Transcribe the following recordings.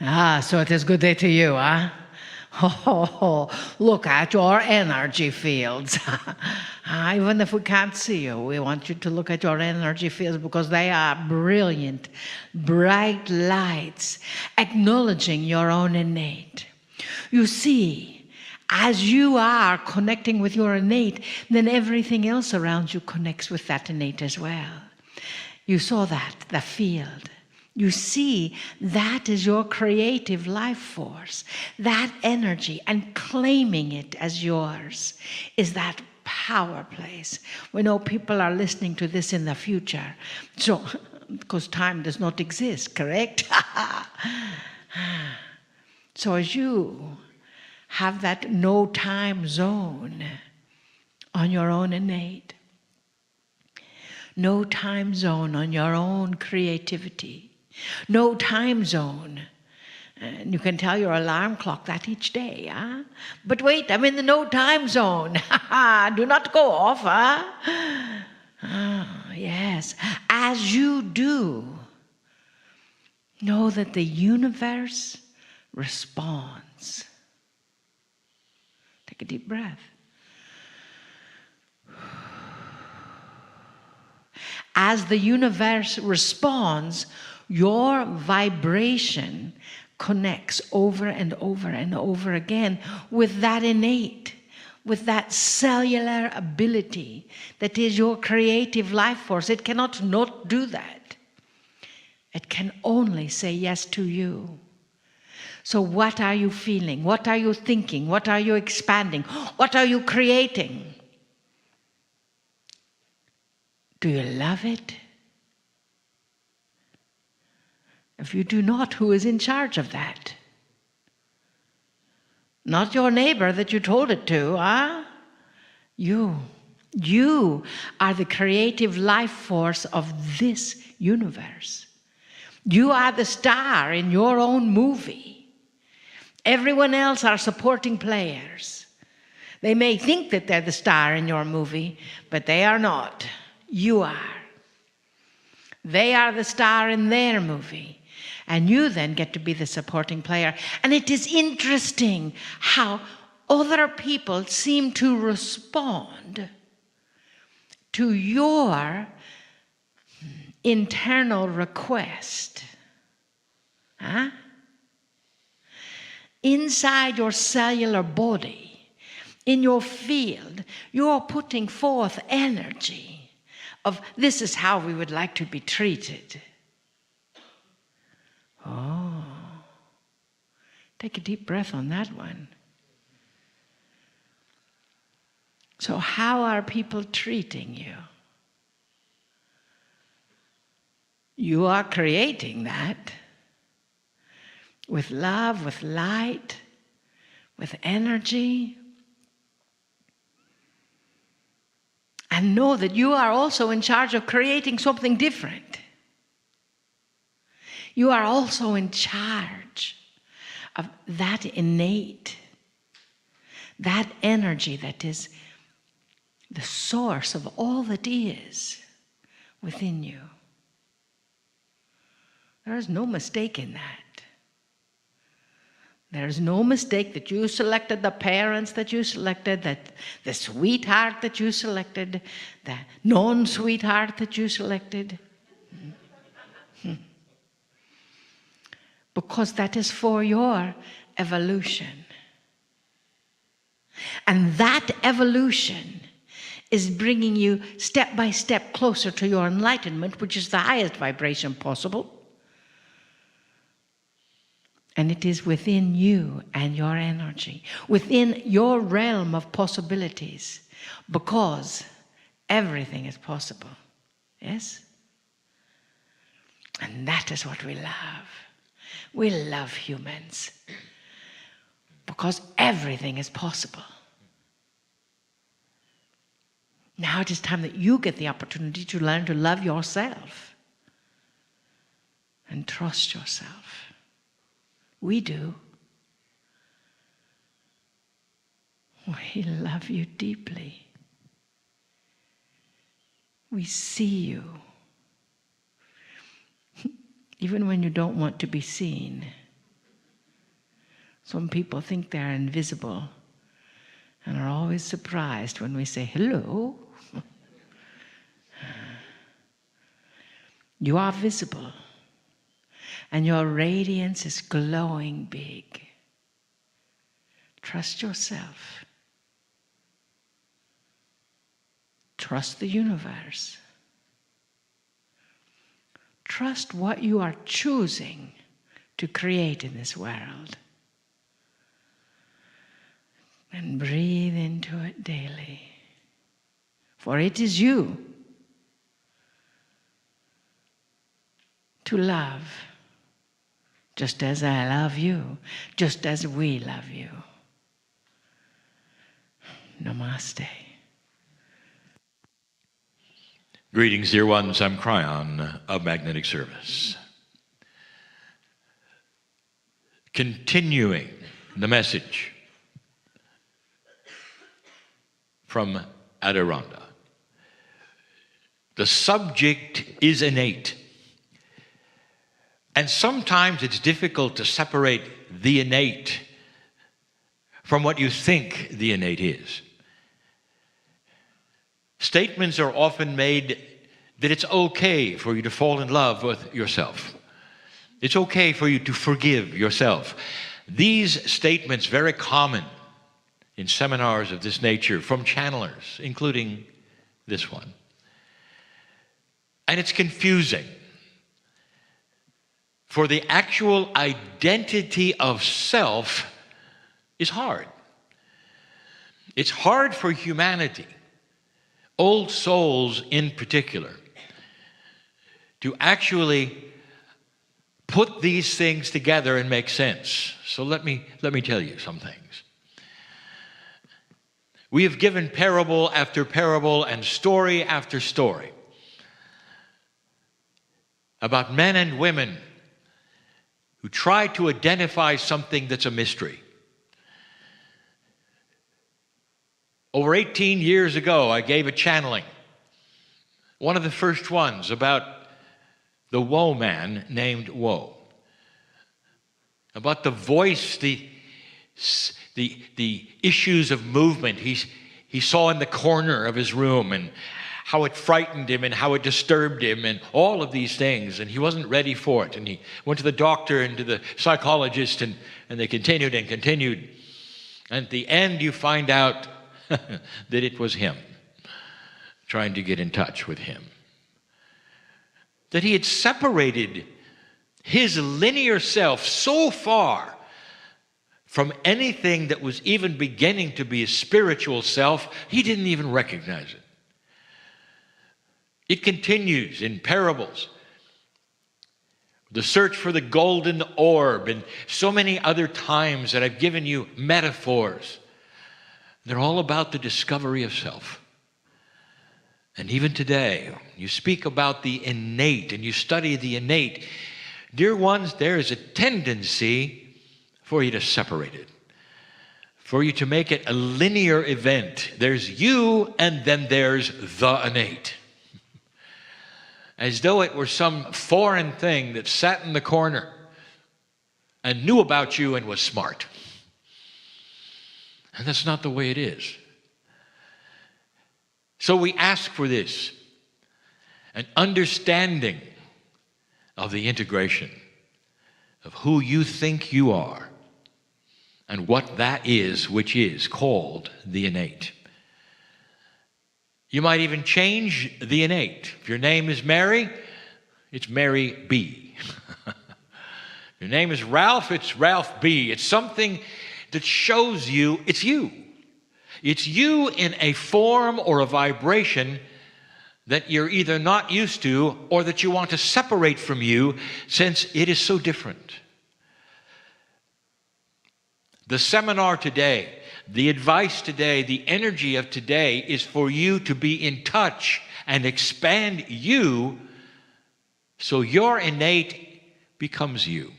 So it is good day to you, huh? Oh, look at your energy fields. Even if we can't see you, we want you to look at your energy fields because they are brilliant, bright lights, acknowledging your own innate. You see, as you are connecting with your innate, then everything else around you connects with that innate as well. You saw that, the field. You see, that is your creative life force. That energy, and claiming it as yours, is that power place. We know people are listening to this in the future. So, because time does not exist, correct? So as you have that no time zone on your own innate, no time zone on your own creativity, no time zone. And you can tell your alarm clock that each day, huh? But wait, I'm in the no time zone. Do not go off, huh? Yes. As you do, know that the universe responds. Take a deep breath. As the universe responds, your vibration connects over and over and over again with that innate, with that cellular ability that is your creative life force. It cannot not do that. It can only say yes to you. So what are you feeling? What are you thinking? What are you expanding? What are you creating? Do you love it? If you do not, who is in charge of that? Not your neighbor that you told it to, huh? You. You are the creative life force of this universe. You are the star in your own movie. Everyone else are supporting players. They may think that they're the star in your movie, but they are not. You are. They are the star in their movie. And you then get to be the supporting player. And it is interesting how other people seem to respond to your internal request. Huh? Inside your cellular body, in your field, you're putting forth energy of this is how we would like to be treated. Oh, take a deep breath on that one. So how are people treating you? You are creating that with love, with light, with energy. And know that you are also in charge of creating something different. You are also in charge of that innate, that energy that is the source of all that is within you. There is no mistake in that. There is no mistake that you selected the parents that you selected, that the sweetheart that you selected, the non-sweetheart that you selected. Because that is for your evolution. And that evolution is bringing you step by step closer to your enlightenment, which is the highest vibration possible. And it is within you and your energy, within your realm of possibilities, because everything is possible. Yes? And that is what we love. We love humans because everything is possible. Now it is time that you get the opportunity to learn to love yourself and trust yourself. We do. We love you deeply. We see you. Even when you don't want to be seen. Some people think they're invisible and are always surprised when we say hello. You are visible, and your radiance is glowing big. Trust yourself. Trust the universe. Trust what you are choosing to create in this world. And breathe into it daily. For it is you to love, just as I love you, just as we love you. Namaste. Greetings, dear ones. I'm Kryon of Magnetic Service. Continuing the message from Adironnda. The subject is innate. And sometimes it's difficult to separate the innate from what you think the innate is. Statements are often made that it's okay for you to fall in love with yourself. It's okay for you to forgive yourself. These statements, very common in seminars of this nature from channelers, including this one. And it's confusing. For the actual identity of self is hard. It's hard for humanity, old souls in particular, to actually put these things together and make sense. So let me tell you some things. We have given parable after parable and story after story about men and women who try to identify something that's a mystery. Over 18 years ago, I gave a channeling, one of the first ones, about the woe man named Woe, about the voice, the issues of movement he saw in the corner of his room, and how it frightened him and how it disturbed him and all of these things, and he wasn't ready for it. And he went to the doctor and to the psychologist, and they continued and continued. And at the end, you find out that it was him, trying to get in touch with him. That he had separated his linear self so far from anything that was even beginning to be a spiritual self, he didn't even recognize it. It continues in parables. The search for the golden orb, and so many other times that I've given you metaphors. They're all about the discovery of self. And even today, you speak about the innate and you study the innate. Dear ones, there is a tendency for you to separate it, for you to make it a linear event. There's you, and then there's the innate. As though it were some foreign thing that sat in the corner and knew about you and was smart. And that's not the way it is. So we ask for this, an understanding of the integration of who you think you are and what that is, which is called the innate. You might even change the innate. If your name is Mary, it's Mary B. Your name is Ralph, it's Ralph B. It's something that shows you it's you. It's you in a form or a vibration that you're either not used to or that you want to separate from you, since it is so different. The seminar today, the advice today, the energy of today is for you to be in touch and expand you so your innate becomes you.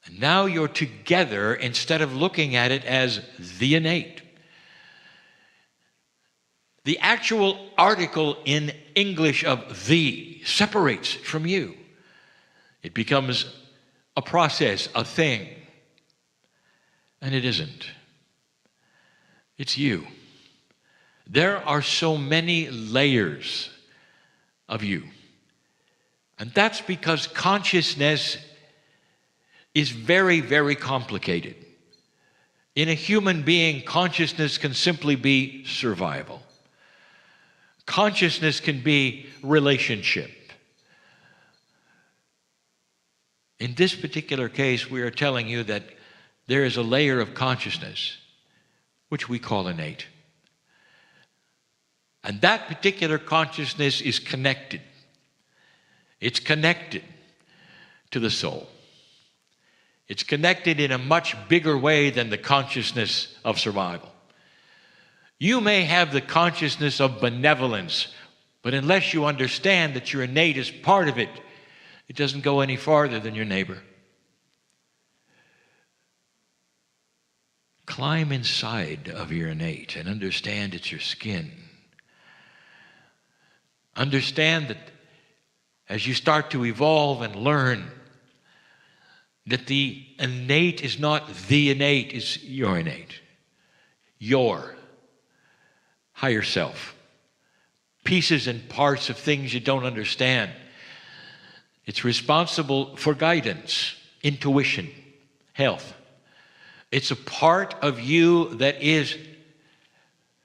And now you're together instead of looking at it as the innate. The actual article in English of the separates from you. It becomes a process, a thing. And it isn't. It's you. There are so many layers of you. And that's because consciousness is very, very complicated. In a human being, consciousness can simply be survival. Consciousness can be relationship. In this particular case, we are telling you that there is a layer of consciousness, which we call innate. And that particular consciousness is connected. It's connected to the soul. It's connected in a much bigger way than the consciousness of survival. You may have the consciousness of benevolence, but unless you understand that your innate is part of it, it doesn't go any farther than your neighbor. Climb inside of your innate and understand it's your skin. Understand that as you start to evolve and learn, that the innate is not the innate, it's your innate. Your higher self. Pieces and parts of things you don't understand. It's responsible for guidance, intuition, health. It's a part of you that is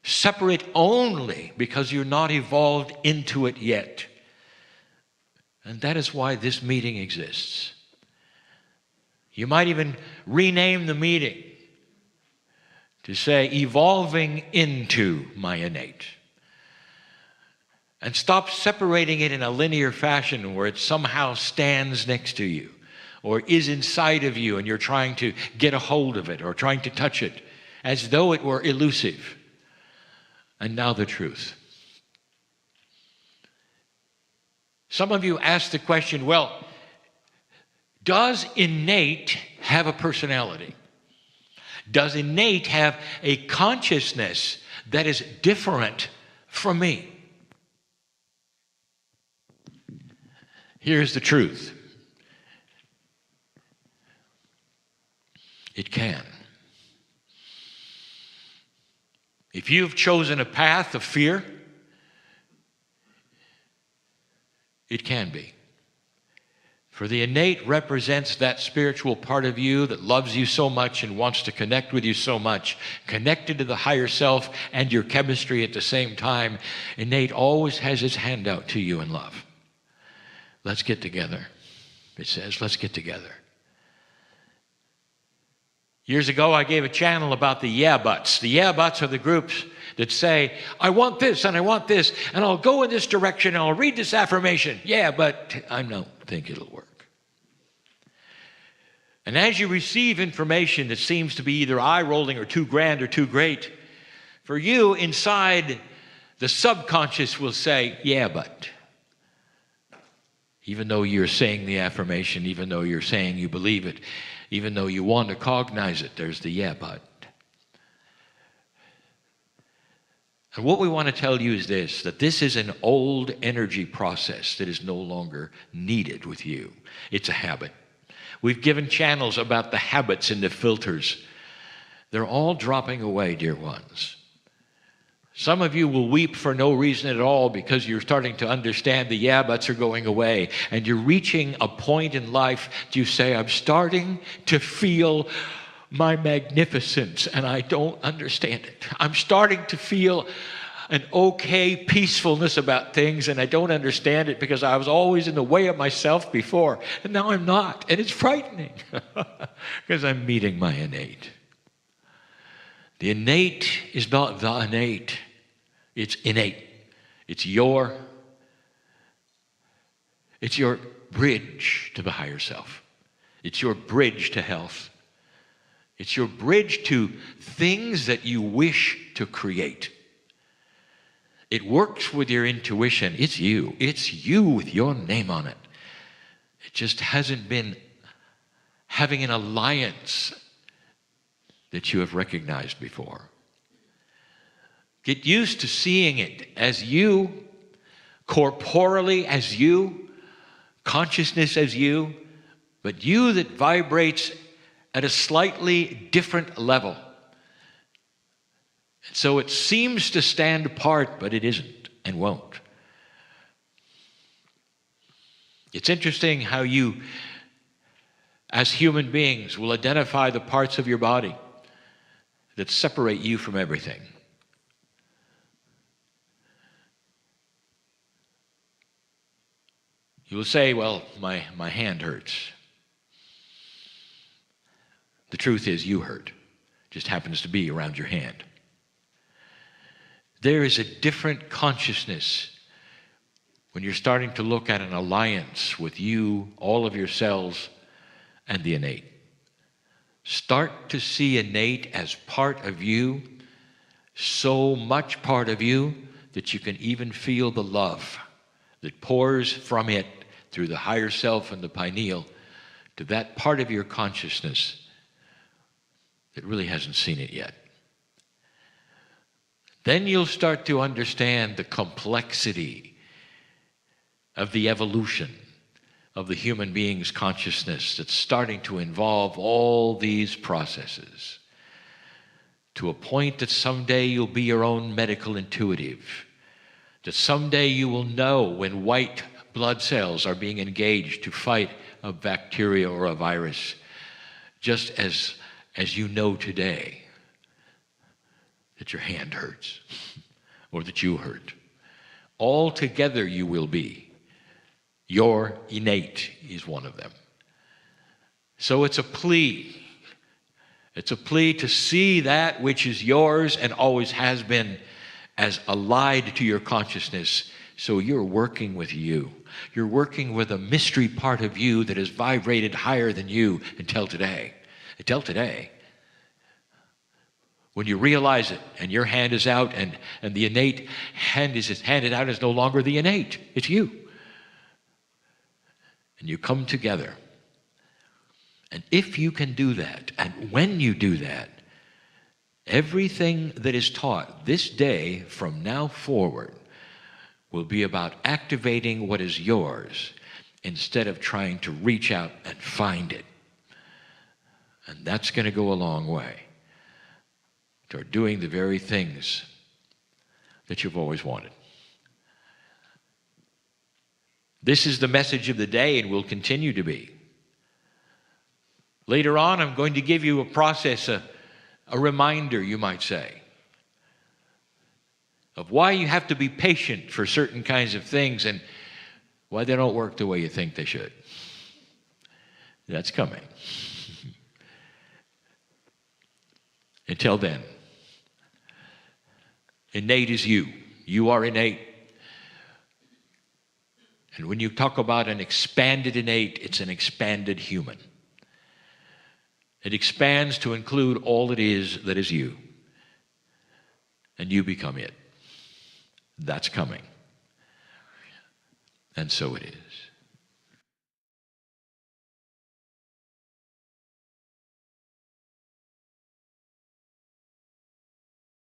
separate only because you're not evolved into it yet. And that is why this meeting exists. You might even rename the meeting to say, evolving into my innate. And stop separating it in a linear fashion where it somehow stands next to you or is inside of you and you're trying to get a hold of it or trying to touch it as though it were elusive. And now the truth. Some of you ask the question, well, does innate have a personality? Does innate have a consciousness that is different from me? Here's the truth. It can. If you've chosen a path of fear, it can be. For the innate represents that spiritual part of you that loves you so much and wants to connect with you so much, connected to the higher self and your chemistry at the same time. Innate always has its hand out to you in love. Let's get together. It says, let's get together. Years ago, I gave a channel about the yeah buts. The yeah buts are the groups that say, I want this and I want this, and I'll go in this direction and I'll read this affirmation. Yeah, but I don't think it'll work. And as you receive information that seems to be either eye-rolling or too grand or too great, for you inside, the subconscious will say, yeah, but. Even though you're saying the affirmation, even though you're saying you believe it, even though you want to cognize it, there's the yeah, but. And what we want to tell you is this, that this is an old energy process that is no longer needed with you. It's a habit. We've given channels about the habits and the filters. They're all dropping away, dear ones. Some of you will weep for no reason at all because you're starting to understand the yeah buts are going away. And you're reaching a point in life, you say, I'm starting to feel my magnificence and I don't understand it. I'm starting to feel an okay peacefulness about things and I don't understand it because I was always in the way of myself before. And now I'm not. And it's frightening because I'm meeting my innate. The innate is not the innate. It's innate. It's your bridge to the higher self. It's your bridge to health. It's your bridge to things that you wish to create. It works with your intuition. It's you. It's you with your name on it. It just hasn't been having an alliance that you have recognized before. Get used to seeing it as you, corporeally as you, consciousness as you, but you that vibrates at a slightly different level. And so it seems to stand apart, but it isn't and won't. It's interesting how you, as human beings, will identify the parts of your body that separate you from everything. You will say, well, my hand hurts. The truth is you hurt. It just happens to be around your hand. There is a different consciousness when you're starting to look at an alliance with you, all of your cells, and the innate. Start to see innate as part of you, so much part of you that you can even feel the love that pours from it through the higher self and the pineal to that part of your consciousness that really hasn't seen it yet. Then you'll start to understand the complexity of the evolution of the human being's consciousness that's starting to involve all these processes to a point that someday you'll be your own medical intuitive, that someday you will know when white blood cells are being engaged to fight a bacteria or a virus, just as you know today that your hand hurts or that you hurt. All together you will be. Your innate is one of them. So it's a plea. It's a plea to see that which is yours and always has been as allied to your consciousness. So you're working with you. You're working with a mystery part of you that has vibrated higher than you until today. Until today. When you realize it and your hand is out and the innate hand is handed out is no longer the innate. It's you. And you come together. And if you can do that, and when you do that, everything that is taught this day from now forward will be about activating what is yours instead of trying to reach out and find it. And that's going to go a long way toward doing the very things that you've always wanted. This is the message of the day and will continue to be. Later on, I'm going to give you a process, a reminder, you might say, of why you have to be patient for certain kinds of things and why they don't work the way you think they should. That's coming. Until then, innate is you. You are innate. And when you talk about an expanded innate, it's an expanded human. It expands to include all it is that is you. And you become it. That's coming. And so it is.